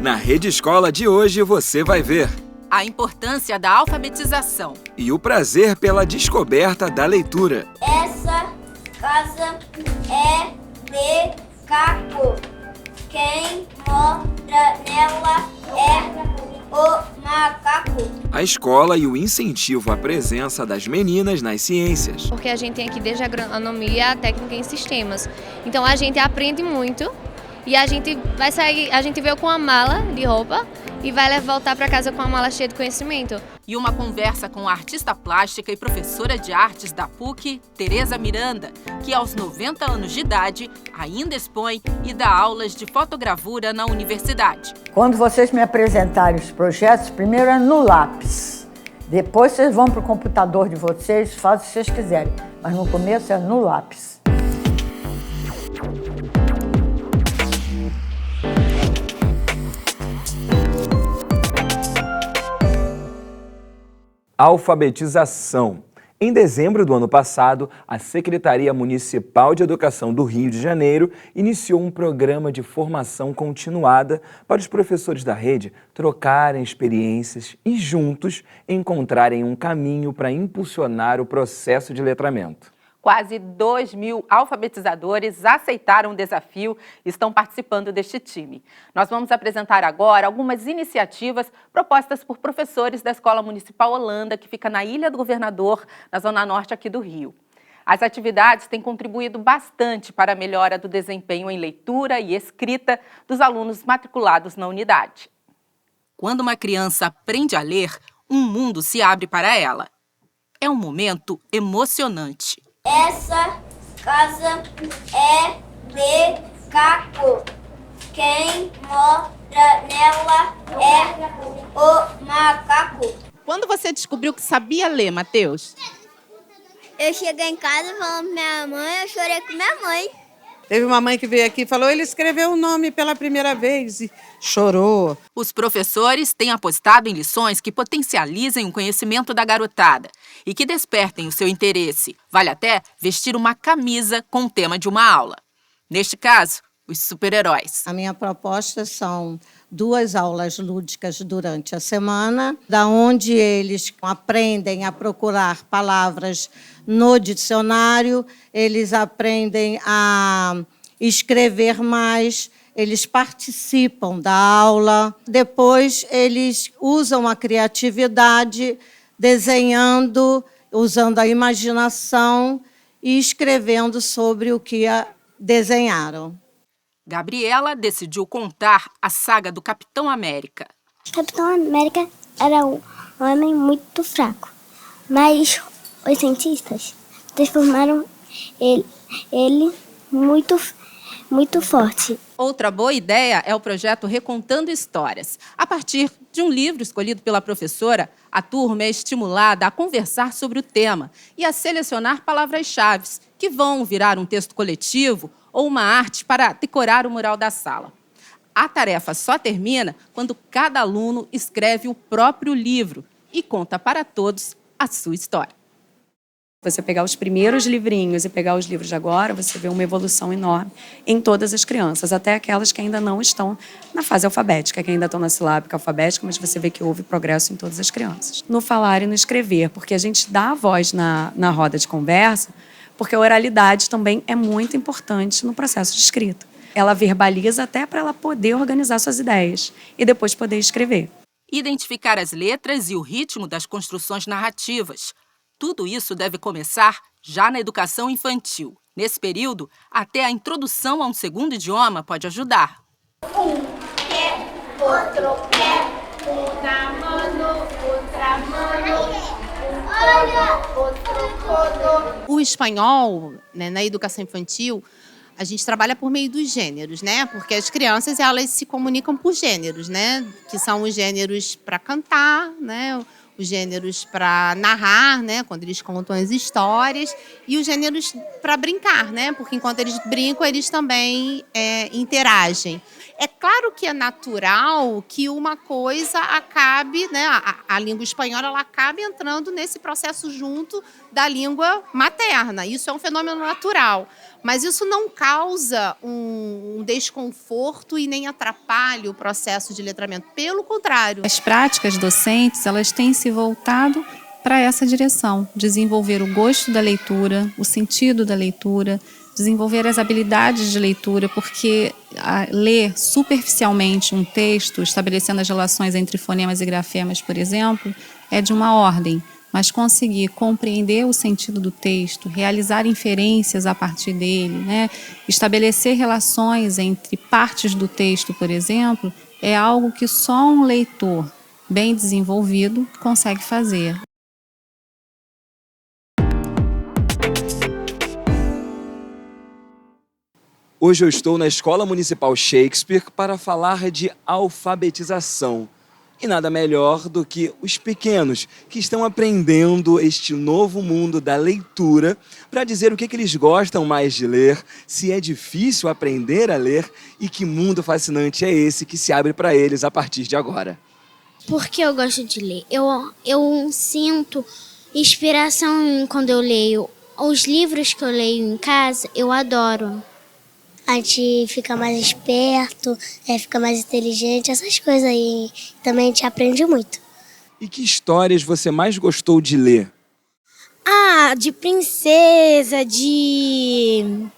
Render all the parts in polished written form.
Na Rede Escola de hoje você vai ver a importância da alfabetização e o prazer pela descoberta da leitura. Essa casa é de caco. Quem mora nela é o macaco. A escola e o incentivo à presença das meninas nas ciências. Porque a gente tem aqui desde a agronomia a técnica em sistemas. Então a gente aprende muito e a gente vai sair, a gente veio com uma mala de roupa e vai voltar para casa com uma mala cheia de conhecimento. E uma conversa com a artista plástica e professora de artes da PUC, Tereza Miranda, que aos 90 anos de idade ainda expõe e dá aulas de fotogravura na universidade. Quando vocês me apresentarem os projetos, primeiro é no lápis. Depois vocês vão para o computador de vocês, fazem o que vocês quiserem. Mas no começo é no lápis. Alfabetização. Em dezembro do ano passado, a Secretaria Municipal de Educação do Rio de Janeiro iniciou um programa de formação continuada para os professores da rede trocarem experiências e juntos encontrarem um caminho para impulsionar o processo de letramento. Quase 2.000 alfabetizadores aceitaram o desafio e estão participando deste time. Nós vamos apresentar agora algumas iniciativas propostas por professores da Escola Municipal Holanda, que fica na Ilha do Governador, na zona norte aqui do Rio. As atividades têm contribuído bastante para a melhora do desempenho em leitura e escrita dos alunos matriculados na unidade. Quando uma criança aprende a ler, um mundo se abre para ela. É um momento emocionante. Essa casa é de caco. Quem mora nela é o macaco. Quando você descobriu que sabia ler, Matheus? Eu cheguei em casa falando pra minha mãe, eu chorei com minha mãe. Teve uma mãe que veio aqui e falou, ele escreveu o nome pela primeira vez e chorou. Os professores têm apostado em lições que potencializem o conhecimento da garotada e que despertem o seu interesse. Vale até vestir uma camisa com o tema de uma aula. Neste caso, os super-heróis. A minha proposta são 2 aulas lúdicas durante a semana, da onde eles aprendem a procurar palavras no dicionário, eles aprendem a escrever mais, eles participam da aula, depois eles usam a criatividade, desenhando, usando a imaginação e escrevendo sobre o que desenharam. Gabriela decidiu contar a saga do Capitão América. Capitão América era um homem muito fraco, mas os cientistas transformaram ele muito forte. Outra boa ideia é o projeto Recontando Histórias. A partir de um livro escolhido pela professora, a turma é estimulada a conversar sobre o tema e a selecionar palavras-chave que vão virar um texto coletivo ou uma arte para decorar o mural da sala. A tarefa só termina quando cada aluno escreve o próprio livro e conta para todos a sua história. Você pegar os primeiros livrinhos e pegar os livros de agora, você vê uma evolução enorme em todas as crianças, até aquelas que ainda não estão na fase alfabética, que ainda estão na silábica alfabética, mas você vê que houve progresso em todas as crianças. No falar e no escrever, porque a gente dá a voz na roda de conversa, porque a oralidade também é muito importante no processo de escrita. Ela verbaliza até para ela poder organizar suas ideias e depois poder escrever. Identificar as letras e o ritmo das construções narrativas. Tudo isso deve começar já na educação infantil. Nesse período, até a introdução a um segundo idioma pode ajudar. Um pé, outro pé, uma mano, outra mano, outro codo. O espanhol, né, na educação infantil, a gente trabalha por meio dos gêneros, né? Porque as crianças, elas se comunicam por gêneros, né? Que são os gêneros para cantar, né? os gêneros para narrar, né, quando eles contam as histórias, e os gêneros para brincar, né, porque enquanto eles brincam, eles também interagem. É claro que é natural que uma coisa acabe, né, a língua espanhola ela acabe entrando nesse processo junto da língua materna. Isso é um fenômeno natural, mas isso não causa um desconforto e nem atrapalha o processo de letramento. Pelo contrário. As práticas docentes, elas têm se voltado para essa direção, desenvolver o gosto da leitura, o sentido da leitura, desenvolver as habilidades de leitura, porque ler superficialmente um texto, estabelecendo as relações entre fonemas e grafemas, por exemplo, é de uma ordem, mas conseguir compreender o sentido do texto, realizar inferências a partir dele, né? Estabelecer relações entre partes do texto, por exemplo, é algo que só um leitor bem desenvolvido consegue fazer. Hoje eu estou na Escola Municipal Shakespeare para falar de alfabetização. E nada melhor do que os pequenos que estão aprendendo este novo mundo da leitura para dizer o que eles gostam mais de ler, se é difícil aprender a ler e que mundo fascinante é esse que se abre para eles a partir de agora. Por que eu gosto de ler? Eu sinto inspiração quando eu leio. Os livros que eu leio em casa, eu adoro. A gente fica mais esperto, fica mais inteligente, essas coisas aí. Também a gente aprende muito. E que histórias você mais gostou de ler? De princesa, de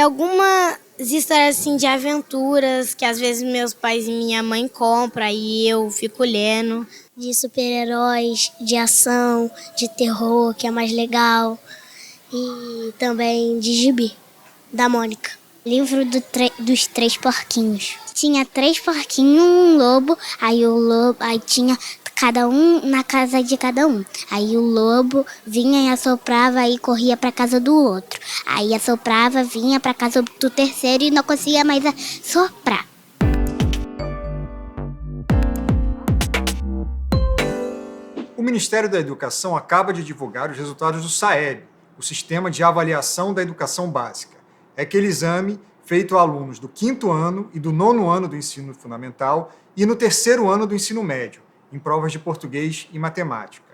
algumas histórias assim de aventuras que às vezes meus pais e minha mãe compram e eu fico lendo. De super-heróis, de ação, de terror, que é mais legal. E também de gibi. Da Mônica. Livro dos 3 porquinhos. Tinha 3 porquinhos, um lobo, aí tinha cada um na casa de cada um. Aí o lobo vinha e assoprava e corria para casa do outro. Aí assoprava, vinha para casa do terceiro e não conseguia mais assoprar. O Ministério da Educação acaba de divulgar os resultados do SAEB, o Sistema de Avaliação da Educação Básica. É aquele exame feito a alunos do 5º ano e do 9º ano do ensino fundamental e no 3º ano do ensino médio, em provas de português e matemática.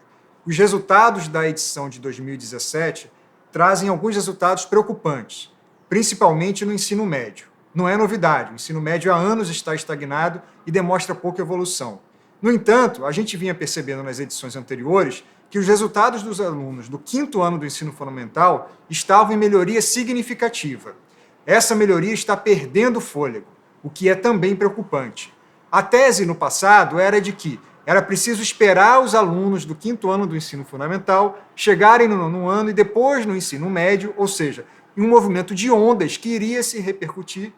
Os resultados da edição de 2017 trazem alguns resultados preocupantes, principalmente no ensino médio. Não é novidade, o ensino médio há anos está estagnado e demonstra pouca evolução. No entanto, a gente vinha percebendo nas edições anteriores que os resultados dos alunos do 5º ano do ensino fundamental estavam em melhoria significativa. Essa melhoria está perdendo fôlego, o que é também preocupante. A tese no passado era de que era preciso esperar os alunos do 5º ano do ensino fundamental chegarem no 9º ano e depois no ensino médio, ou seja, em um movimento de ondas que iria repercutir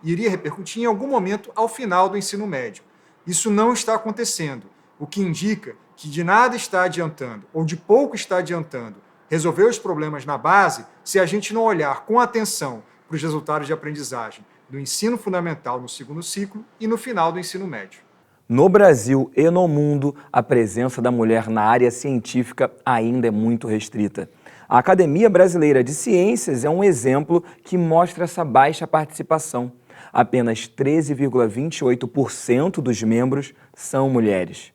em algum momento ao final do ensino médio. Isso não está acontecendo, o que indica que de nada está adiantando, ou de pouco está adiantando, resolver os problemas na base se a gente não olhar com atenção para os resultados de aprendizagem do ensino fundamental no 2º ciclo e no final do ensino médio. No Brasil e no mundo, a presença da mulher na área científica ainda é muito restrita. A Academia Brasileira de Ciências é um exemplo que mostra essa baixa participação. Apenas 13,28% dos membros são mulheres.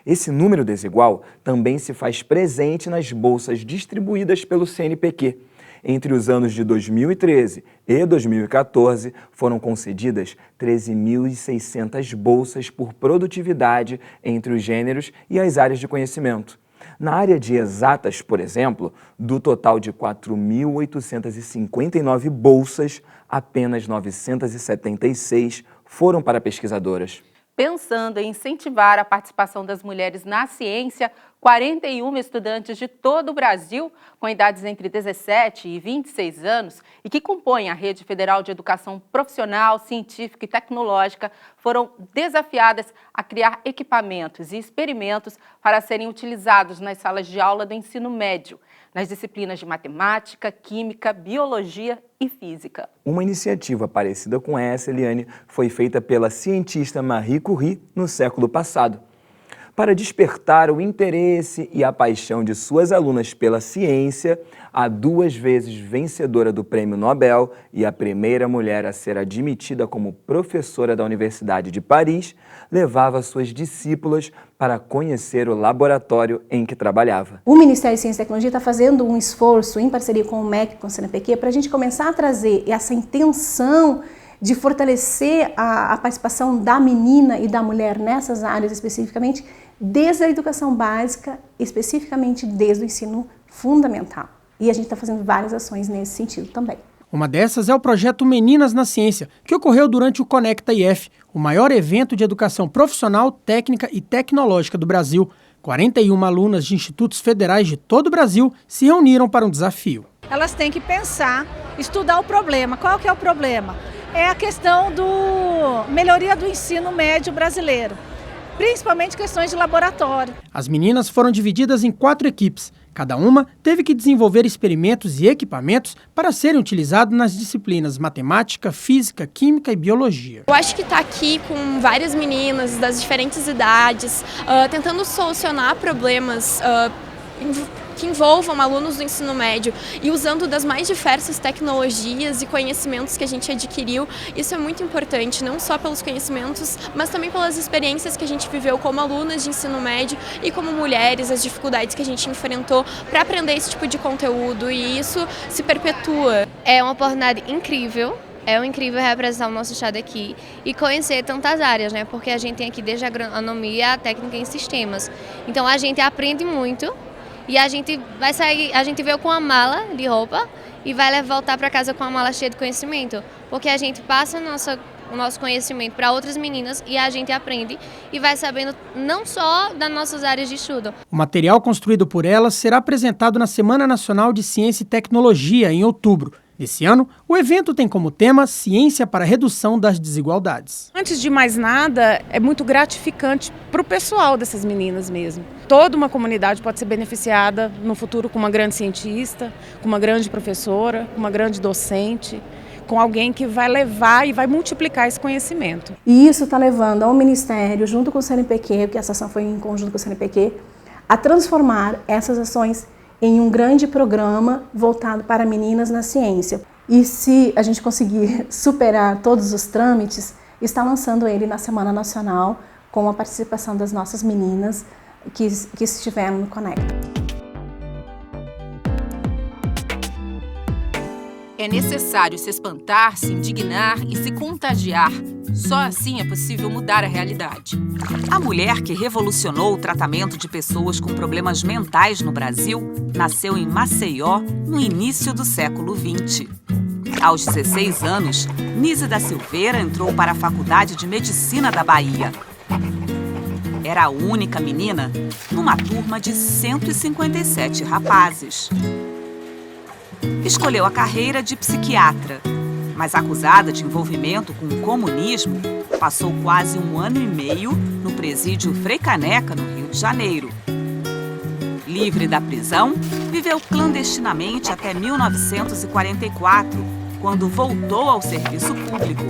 Esse número desigual também se faz presente nas bolsas distribuídas pelo CNPq. Entre os anos de 2013 e 2014, foram concedidas 13.600 bolsas por produtividade entre os gêneros e as áreas de conhecimento. Na área de exatas, por exemplo, do total de 4.859 bolsas, apenas 976 foram para pesquisadoras. Pensando em incentivar a participação das mulheres na ciência, 41 estudantes de todo o Brasil, com idades entre 17 e 26 anos, e que compõem a Rede Federal de Educação Profissional, Científica e Tecnológica, foram desafiadas a criar equipamentos e experimentos para serem utilizados nas salas de aula do ensino médio, nas disciplinas de matemática, química, biologia e física. Uma iniciativa parecida com essa, Eliane, foi feita pela cientista Marie Curie no século passado. Para despertar o interesse e a paixão de suas alunas pela ciência, a 2 vezes vencedora do Prêmio Nobel e a primeira mulher a ser admitida como professora da Universidade de Paris, levava suas discípulas para conhecer o laboratório em que trabalhava. O Ministério de Ciência e Tecnologia está fazendo um esforço em parceria com o MEC, com o CNPq, para a gente começar a trazer essa intenção de fortalecer a participação da menina e da mulher nessas áreas especificamente, desde a educação básica, especificamente desde o ensino fundamental. E a gente está fazendo várias ações nesse sentido também. Uma dessas é o projeto Meninas na Ciência, que ocorreu durante o Conecta IF, o maior evento de educação profissional, técnica e tecnológica do Brasil. 41 alunas de institutos federais de todo o Brasil se reuniram para um desafio. Elas têm que pensar, estudar o problema. Qual que é o problema? É a questão da melhoria do ensino médio brasileiro, principalmente questões de laboratório. As meninas foram divididas em 4 equipes. Cada uma teve que desenvolver experimentos e equipamentos para serem utilizados nas disciplinas matemática, física, química e biologia. Eu acho que estar aqui com várias meninas das diferentes idades, tentando solucionar problemas que envolvam alunos do ensino médio e usando das mais diversas tecnologias e conhecimentos que a gente adquiriu, isso é muito importante, não só pelos conhecimentos, mas também pelas experiências que a gente viveu como alunas de ensino médio e como mulheres, as dificuldades que a gente enfrentou para aprender esse tipo de conteúdo, e isso se perpetua. É uma oportunidade incrível. É incrível representar o nosso estado aqui e conhecer tantas áreas, né? Porque a gente tem aqui desde a agronomia a técnica em sistemas. Então a gente aprende muito. E a gente veio com uma mala de roupa e vai voltar para casa com uma mala cheia de conhecimento, porque a gente passa o nosso conhecimento para outras meninas e a gente aprende e vai sabendo não só das nossas áreas de estudo. O material construído por elas será apresentado na Semana Nacional de Ciência e Tecnologia, em outubro. Esse ano, o evento tem como tema Ciência para a Redução das Desigualdades. Antes de mais nada, é muito gratificante para o pessoal dessas meninas mesmo. Toda uma comunidade pode ser beneficiada no futuro com uma grande cientista, com uma grande professora, com uma grande docente, com alguém que vai levar e vai multiplicar esse conhecimento. E isso está levando ao Ministério, junto com o CNPq, porque essa ação foi em conjunto com o CNPq, a transformar essas ações em um grande programa voltado para meninas na ciência. E se a gente conseguir superar todos os trâmites, está lançando ele na Semana Nacional com a participação das nossas meninas que estiveram no Conecta. É necessário se espantar, se indignar e se contagiar. Só assim é possível mudar a realidade. A mulher que revolucionou o tratamento de pessoas com problemas mentais no Brasil nasceu em Maceió no início do século XX. Aos 16 anos, Nise da Silveira entrou para a Faculdade de Medicina da Bahia. Era a única menina numa turma de 157 rapazes. Escolheu a carreira de psiquiatra, mas acusada de envolvimento com o comunismo, passou quase 1 ano e meio no presídio Frei Caneca, no Rio de Janeiro. Livre da prisão, viveu clandestinamente até 1944, quando voltou ao serviço público.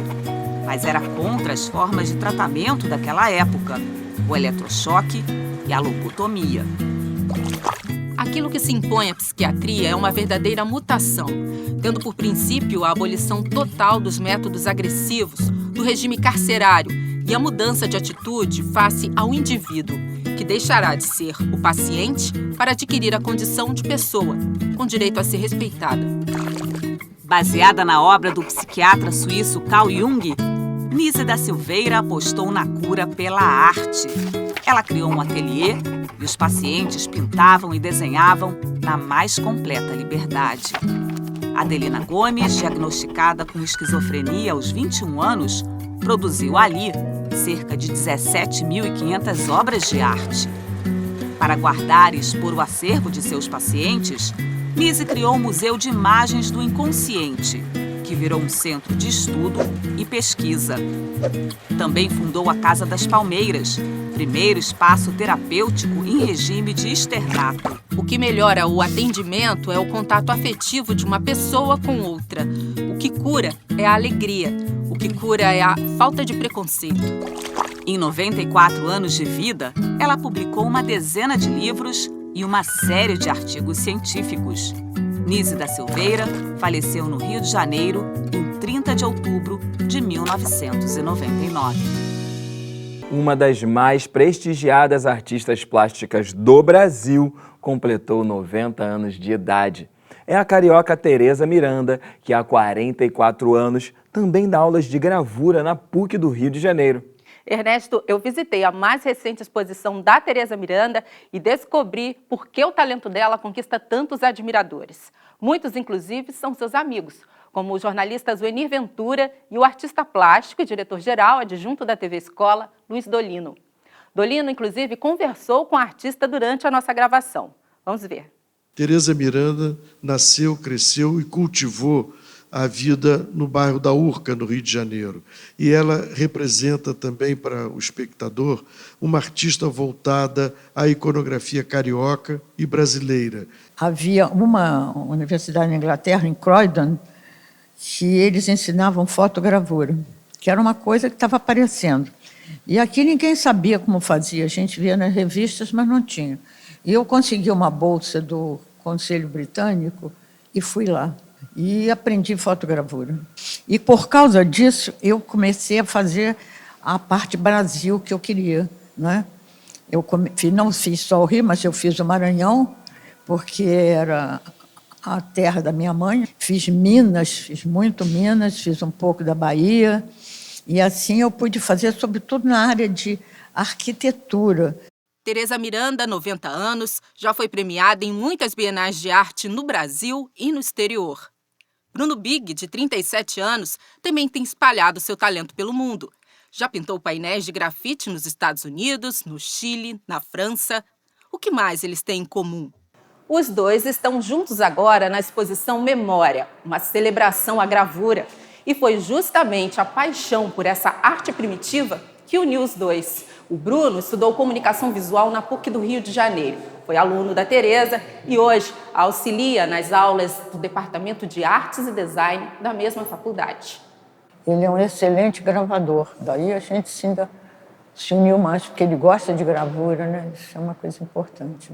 Mas era contra as formas de tratamento daquela época, o eletrochoque e a lobotomia. Aquilo que se impõe à psiquiatria é uma verdadeira mutação, tendo por princípio a abolição total dos métodos agressivos, do regime carcerário e a mudança de atitude face ao indivíduo, que deixará de ser o paciente para adquirir a condição de pessoa, com direito a ser respeitada. Baseada na obra do psiquiatra suíço Carl Jung, Nise da Silveira apostou na cura pela arte. Ela criou um ateliê e os pacientes pintavam e desenhavam na mais completa liberdade. Adelina Gomes, diagnosticada com esquizofrenia aos 21 anos, produziu ali cerca de 17.500 obras de arte. Para guardar e expor o acervo de seus pacientes, Nise criou o Museu de Imagens do Inconsciente, que virou um centro de estudo e pesquisa. Também fundou a Casa das Palmeiras, primeiro espaço terapêutico em regime de externato. O que melhora o atendimento é o contato afetivo de uma pessoa com outra. O que cura é a alegria. O que cura é a falta de preconceito. Em 94 anos de vida, ela publicou uma dezena de livros e uma série de artigos científicos. Nise da Silveira faleceu no Rio de Janeiro em 30 de outubro de 1999. Uma das mais prestigiadas artistas plásticas do Brasil completou 90 anos de idade. É a carioca Tereza Miranda, que há 44 anos também dá aulas de gravura na PUC do Rio de Janeiro. Ernesto, eu visitei a mais recente exposição da Tereza Miranda e descobri por que o talento dela conquista tantos admiradores. Muitos, inclusive, são seus amigos, como o jornalista Zuenir Ventura e o artista plástico e diretor-geral adjunto da TV Escola, Luiz Dolino. Dolino, inclusive, conversou com a artista durante a nossa gravação. Vamos ver. Tereza Miranda nasceu, cresceu e cultivou a vida no bairro da Urca, no Rio de Janeiro. E ela representa também para o espectador uma artista voltada à iconografia carioca e brasileira. Havia uma universidade na Inglaterra, em Croydon, que eles ensinavam fotogravura, que era uma coisa que estava aparecendo. E aqui ninguém sabia como fazia, a gente via nas revistas, mas não tinha. E eu consegui uma bolsa do Conselho Britânico e fui lá. E aprendi fotogravura. E, por causa disso, eu comecei a fazer a parte Brasil que eu queria, né? Eu não fiz só o Rio, mas eu fiz o Maranhão, porque era a terra da minha mãe. Fiz Minas, fiz muito Minas, fiz um pouco da Bahia. E assim eu pude fazer, sobretudo na área de arquitetura. Tereza Miranda, 90 anos, já foi premiada em muitas bienais de arte no Brasil e no exterior. Bruno Big, de 37 anos, também tem espalhado seu talento pelo mundo. Já pintou painéis de grafite nos Estados Unidos, no Chile, na França. O que mais eles têm em comum? Os dois estão juntos agora na exposição Memória, uma celebração à gravura. E foi justamente a paixão por essa arte primitiva que uniu os dois. O Bruno estudou comunicação visual na PUC do Rio de Janeiro. Foi aluno da Tereza e hoje auxilia nas aulas do Departamento de Artes e Design da mesma faculdade. Ele é um excelente gravador. Daí a gente ainda se uniu mais, porque ele gosta de gravura, né? Isso é uma coisa importante.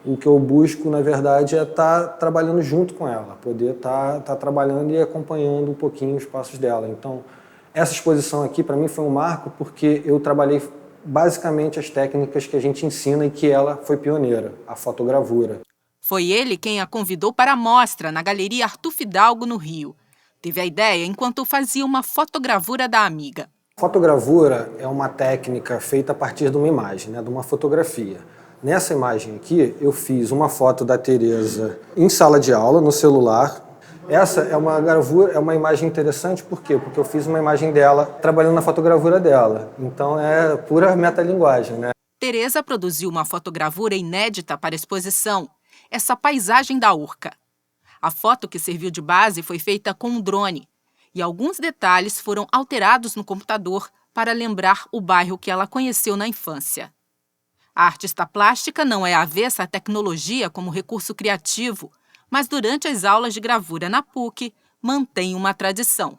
O que eu busco, na verdade, é estar trabalhando junto com ela, poder estar trabalhando e acompanhando um pouquinho os passos dela. Então, essa exposição aqui, para mim, foi um marco, porque eu trabalhei basicamente as técnicas que a gente ensina e que ela foi pioneira, a fotogravura. Foi ele quem a convidou para a mostra na Galeria Arthur Fidalgo, no Rio. Teve a ideia enquanto fazia uma fotogravura da amiga. Fotogravura é uma técnica feita a partir de uma imagem, né, de uma fotografia. Nessa imagem aqui, eu fiz uma foto da Tereza em sala de aula, no celular. Essa é uma gravura, é uma imagem interessante, por quê? Porque eu fiz uma imagem dela trabalhando na fotogravura dela. Então é pura metalinguagem, né? Tereza produziu uma fotogravura inédita para a exposição, essa paisagem da Urca. A foto que serviu de base foi feita com um drone e alguns detalhes foram alterados no computador para lembrar o bairro que ela conheceu na infância. A artista plástica não é avessa à tecnologia como recurso criativo, mas durante as aulas de gravura na PUC, mantém uma tradição.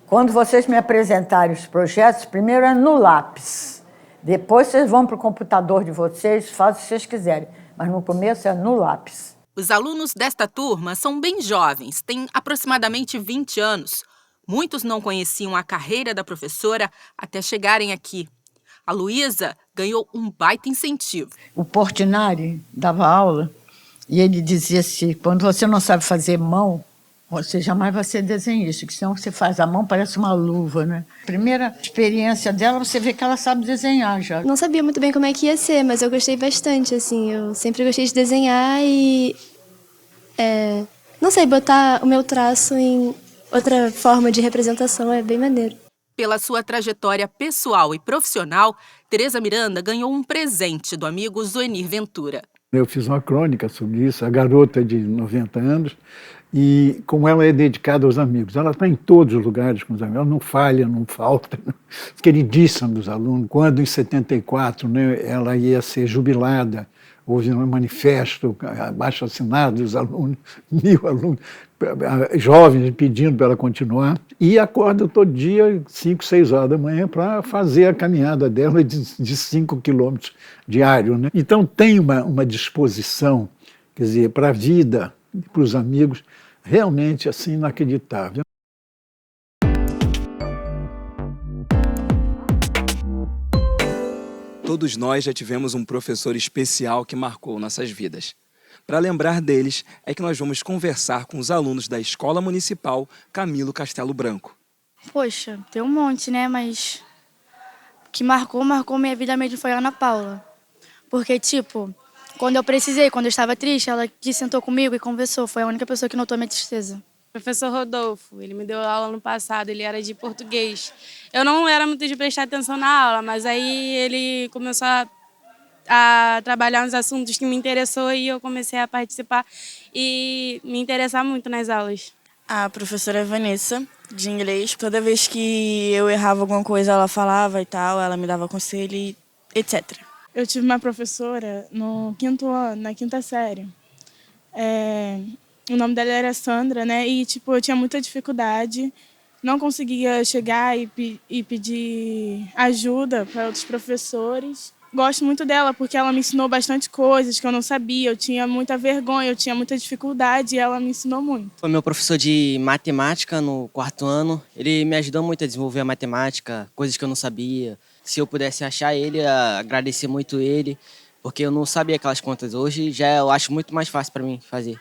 Quando vocês me apresentarem os projetos, primeiro é no lápis. Depois vocês vão para o computador de vocês, fazem o que vocês quiserem. Mas no começo é no lápis. Os alunos desta turma são bem jovens, têm aproximadamente 20 anos. Muitos não conheciam a carreira da professora até chegarem aqui. A Luísa ganhou um baita incentivo. O Portinari dava aula e ele dizia assim, quando você não sabe fazer mão, você jamais vai ser desenhista, que senão você faz a mão, parece uma luva, né? Primeira experiência dela, você vê que ela sabe desenhar já. Não sabia muito bem como é que ia ser, mas eu gostei bastante, assim. Eu sempre gostei de desenhar e... não sei, botar o meu traço em outra forma de representação é bem maneiro. Pela sua trajetória pessoal e profissional, Tereza Miranda ganhou um presente do amigo Zuenir Ventura. Eu fiz uma crônica sobre isso, a garota de 90 anos, e como ela é dedicada aos amigos. Ela está em todos os lugares com os amigos, ela não falha, não falta. Queridíssima dos alunos. Quando, em 74, né, ela ia ser jubilada, houve um manifesto abaixo-assinado dos alunos, 1000 alunos, jovens pedindo para ela continuar, e acorda todo dia, 5, 6 horas da manhã, para fazer a caminhada dela de 5 quilômetros diário, né? Então tem uma disposição, quer dizer, para a vida, para os amigos, realmente assim inacreditável. Todos nós já tivemos um professor especial que marcou nossas vidas. Para lembrar deles, é que nós vamos conversar com os alunos da Escola Municipal Camilo Castelo Branco. Poxa, tem um monte, né? Mas o que marcou minha vida mesmo foi a Ana Paula. Porque, tipo, quando eu precisei, quando eu estava triste, ela que sentou comigo e conversou. Foi a única pessoa que notou minha tristeza. Professor Rodolfo, ele me deu aula no passado, ele era de português. Eu não era muito de prestar atenção na aula, mas aí ele começou a trabalhar nos assuntos que me interessou e eu comecei a participar e me interessar muito nas aulas. A professora Vanessa, de inglês, toda vez que eu errava alguma coisa, ela falava e tal, ela me dava conselho e etc. Eu tive uma professora no 5º ano, na 5ª série. O nome dela era Sandra, né? E, tipo, eu tinha muita dificuldade, não conseguia chegar e pedir ajuda para outros professores. Gosto muito dela porque ela me ensinou bastante coisas que eu não sabia, eu tinha muita vergonha, eu tinha muita dificuldade e ela me ensinou muito. Foi meu professor de matemática no 4º ano, ele me ajudou muito a desenvolver a matemática, coisas que eu não sabia. Se eu pudesse achar ele, agradecer muito ele, porque eu não sabia aquelas contas. Hoje já eu acho muito mais fácil para mim fazer.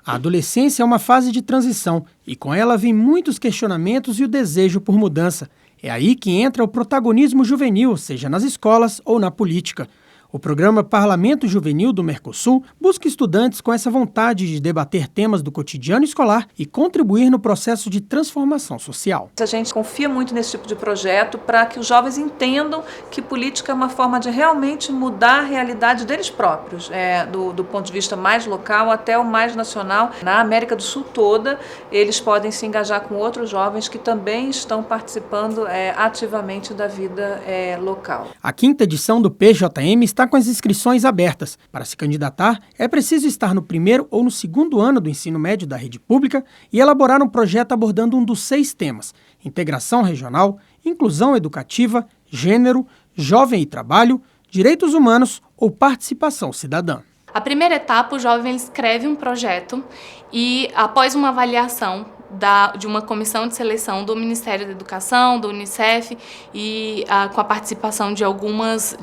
A adolescência é uma fase de transição e com ela vem muitos questionamentos e o desejo por mudança. É aí que entra o protagonismo juvenil, seja nas escolas ou na política. O programa Parlamento Juvenil do Mercosul busca estudantes com essa vontade de debater temas do cotidiano escolar e contribuir no processo de transformação social. A gente confia muito nesse tipo de projeto para que os jovens entendam que política é uma forma de realmente mudar a realidade deles próprios, do ponto de vista mais local até o mais nacional. Na América do Sul toda, eles podem se engajar com outros jovens que também estão participando ativamente da vida local. A 5ª edição do PJM está com as inscrições abertas. Para se candidatar, é preciso estar no 1º ou no 2º ano do ensino médio da rede pública e elaborar um projeto abordando um dos 6 temas: integração regional, inclusão educativa, gênero, jovem e trabalho, direitos humanos ou participação cidadã. A primeira etapa, o jovem escreve um projeto e, após uma avaliação de uma comissão de seleção do Ministério da Educação, do Unicef e com a participação de algumas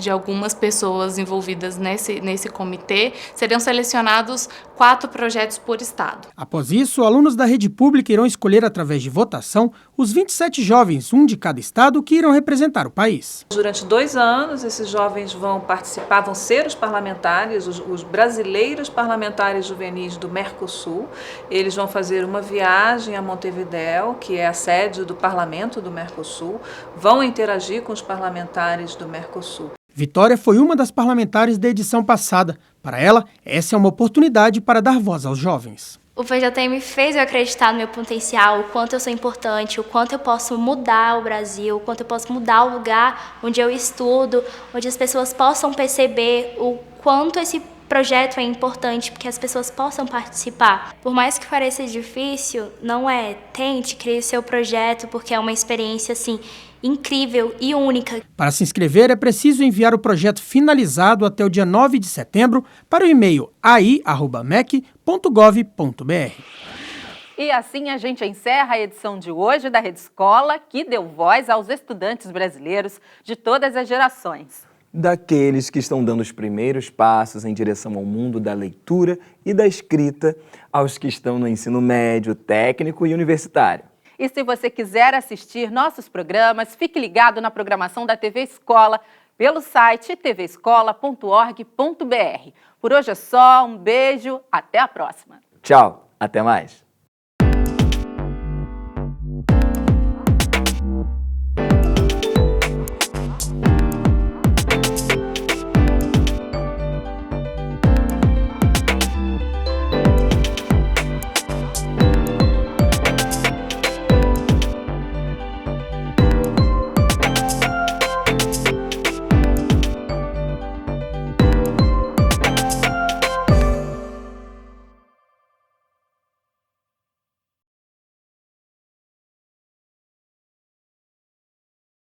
pessoas envolvidas nesse comitê, serão selecionados 4 projetos por estado. Após isso, alunos da rede pública irão escolher através de votação os 27 jovens, um de cada estado, que irão representar o país. Durante 2 anos, esses jovens vão participar, vão ser os parlamentares, os brasileiros parlamentares juvenis do Mercosul. Eles vão fazer uma viagem a Montevidéu, que é a sede do Parlamento do Mercosul, vão interagir com os parlamentares do Mercosul. Vitória foi uma das parlamentares da edição passada. Para ela, essa é uma oportunidade para dar voz aos jovens. O PJM fez eu acreditar no meu potencial, o quanto eu sou importante, o quanto eu posso mudar o Brasil, o quanto eu posso mudar o lugar onde eu estudo, onde as pessoas possam perceber o quanto esse projeto é importante, porque as pessoas possam participar. Por mais que pareça difícil, não é. Tente, crie o seu projeto, porque é uma experiência assim incrível e única. Para se inscrever, é preciso enviar o projeto finalizado até o dia 9 de setembro para o e-mail ai@mec.gov.br. E assim a gente encerra a edição de hoje da Rede Escola, que deu voz aos estudantes brasileiros de todas as gerações. Daqueles que estão dando os primeiros passos em direção ao mundo da leitura e da escrita, aos que estão no ensino médio, técnico e universitário. E se você quiser assistir nossos programas, fique ligado na programação da TV Escola pelo site tvescola.org.br. Por hoje é só, um beijo, até a próxima. Tchau, até mais.